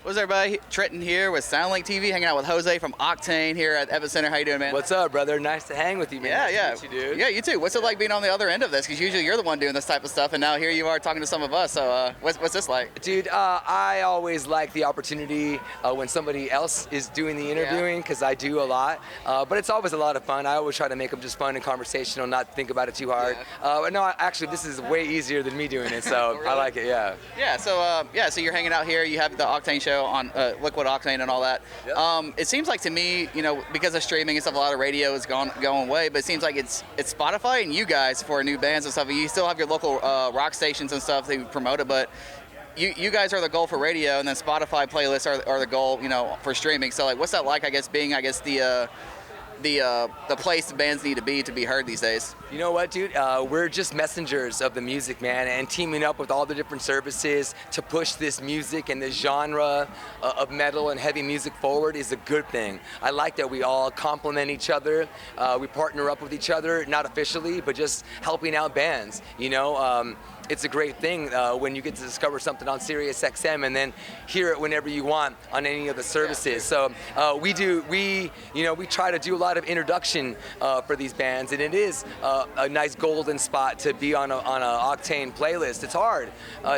What's up, everybody? Trenton here with SoundlinkTV, hanging out with Jose from Octane here at Epicenter. How you doing, man? What's up, brother? Nice to hang with you, man. Yeah. Nice to meet you, dude. Yeah, you too. What's it like being on the other end of this? Because usually you're the one doing this type of stuff, and now here you are talking to some of us. So what's this like? Dude, I always like the opportunity when somebody else is doing the interviewing, because I do a lot. But it's always a lot of fun. I always try to make them just fun and conversational, not think about it too hard. But no, actually, this is way easier than me doing it, so really? I like it, yeah. Yeah, so you're hanging out here. You have the Octane show on Liquid Octane and all that. Yep. It seems like to me, you know, because of streaming and stuff, a lot of radio is going away, but it seems like it's Spotify and you guys for new bands and stuff. You still have your local rock stations and stuff that you promote it, but you guys are the goal for radio, and then Spotify playlists are the goal, you know, for streaming. So like, what's that like? I guess being the place the bands need to be heard these days. You know what, dude? We're just messengers of the music, man, and teaming up with all the different services to push this music and this genre of metal and heavy music forward is a good thing. I like that we all complement each other. We partner up with each other, not officially, but just helping out bands, you know? It's a great thing when you get to discover something on SiriusXM and then hear it whenever you want on any of the services. So we try to do a lot of introduction for these bands, and it is a nice golden spot to be on a Octane playlist. It's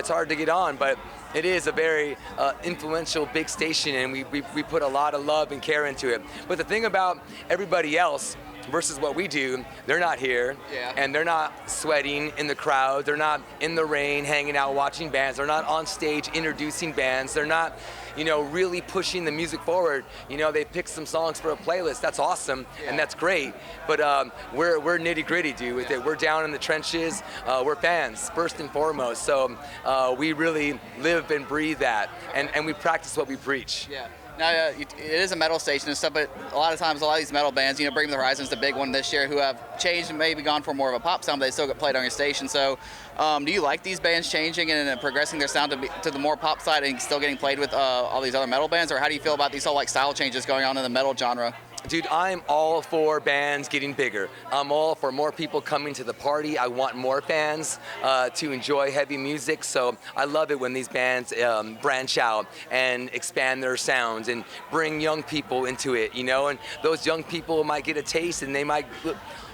hard to get on, but it is a very influential big station, and we put a lot of love and care into it. But the thing about everybody else versus what we do, they're not here, and they're not sweating in the crowd, they're not in the rain hanging out watching bands, they're not on stage introducing bands, they're not, you know, really pushing the music forward. You know, they pick some songs for a playlist, that's awesome, and that's great, but we're nitty gritty, dude, with it. We're down in the trenches, we're fans, first and foremost, so we really live and breathe that, and we practice what we preach. Yeah. Now, it is a metal station and stuff, but a lot of times, a lot of these metal bands, you know, Bring the Horizon's the big one this year, who have changed and maybe gone for more of a pop sound, but they still get played on your station. So, do you like these bands changing and progressing their sound to the more pop side and still getting played with all these other metal bands, or how do you feel about these whole like style changes going on in the metal genre? Dude, I'm all for bands getting bigger. I'm all for more people coming to the party. I want more fans to enjoy heavy music, so I love it when these bands branch out and expand their sounds and bring young people into it, you know, and those young people might get a taste and they might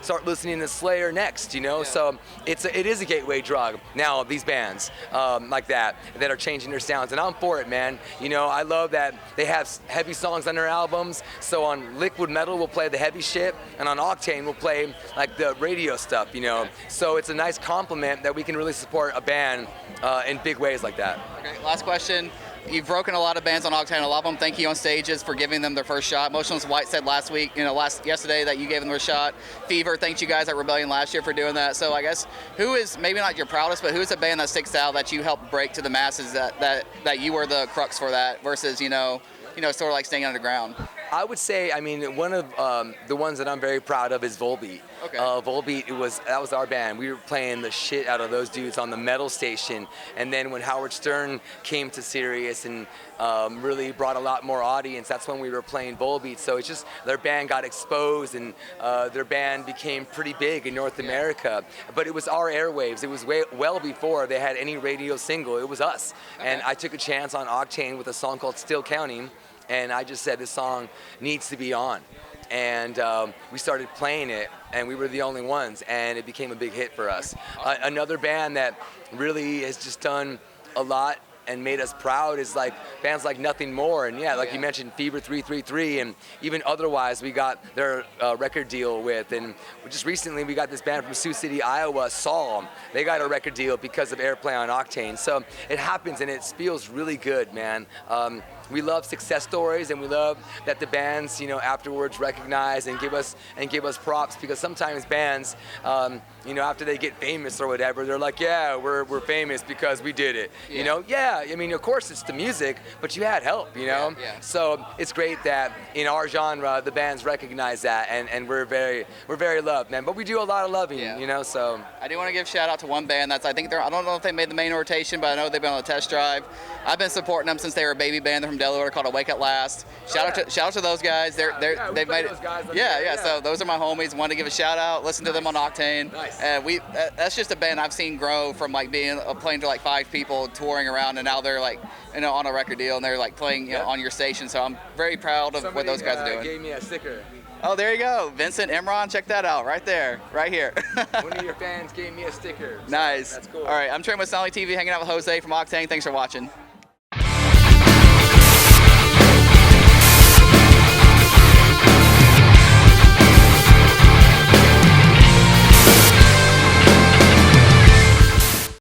start listening to Slayer next, you know, so it is a gateway drug now, these bands like that are changing their sounds, and I'm for it, man. You know, I love that they have heavy songs on their albums, so on Liquid Metal we'll play the heavy shit, and on Octane we'll play like the radio stuff, you know, so it's a nice compliment that we can really support a band in big ways like that. Okay, last question. You've broken a lot of bands on Octane. A lot of them thank you on stages for giving them their first shot. Motionless White said yesterday that you gave them their shot. Fever thanked you guys at Rebellion last year for doing that. So I guess who is maybe not your proudest, but who's a band that sticks out that you helped break to the masses that you were the crux for that versus sort of like staying underground? I would say, I mean, one of the ones that I'm very proud of is Volbeat. Okay. Volbeat, that was our band. We were playing the shit out of those dudes on the metal station. And then when Howard Stern came to Sirius and really brought a lot more audience, that's when we were playing Volbeat. So it's just their band got exposed, and their band became pretty big in North America. But it was our airwaves. It was well before they had any radio single. It was us. Okay. And I took a chance on Octane with a song called Still Counting. And I just said, this song needs to be on. And we started playing it, and we were the only ones, and it became a big hit for us. Another band that really has just done a lot and made us proud is like bands like Nothing More, and you mentioned Fever 333, and even otherwise we got their record deal with, and just recently we got this band from Sioux City, Iowa, Saul. They got a record deal because of airplay on Octane. So it happens, and it feels really good, man. We love success stories, and we love that the bands, you know, afterwards recognize and give us props, because sometimes bands, you know, after they get famous or whatever, they're like, yeah, we're famous because we did it. Yeah. You know, I mean, of course it's the music, but you had help, you know. Yeah. So it's great that in our genre the bands recognize that, and we're very loved, man. But we do a lot of loving, you know. So I do want to give a shout out to one band I don't know if they made the main rotation, but I know they've been on the test drive. I've been supporting them since they were a baby band. They're from Delaware called Awake at Last. Shout out to those guys. They've made it. So those are my homies. Wanted to give a shout out. Listen to them on Octane. Nice. And that's just a band I've seen grow from like playing to like 5 people touring around, and now they're like on a record deal, and they're like playing on your station. So I'm very proud of what those guys are doing. Gave me a sticker. Oh, there you go. Vincent Imran, check that out right there, right here. One of your fans gave me a sticker. So nice. that's cool. All right, I'm Trenton with SoundlinkTV, hanging out with Jose from Octane. Thanks for watching.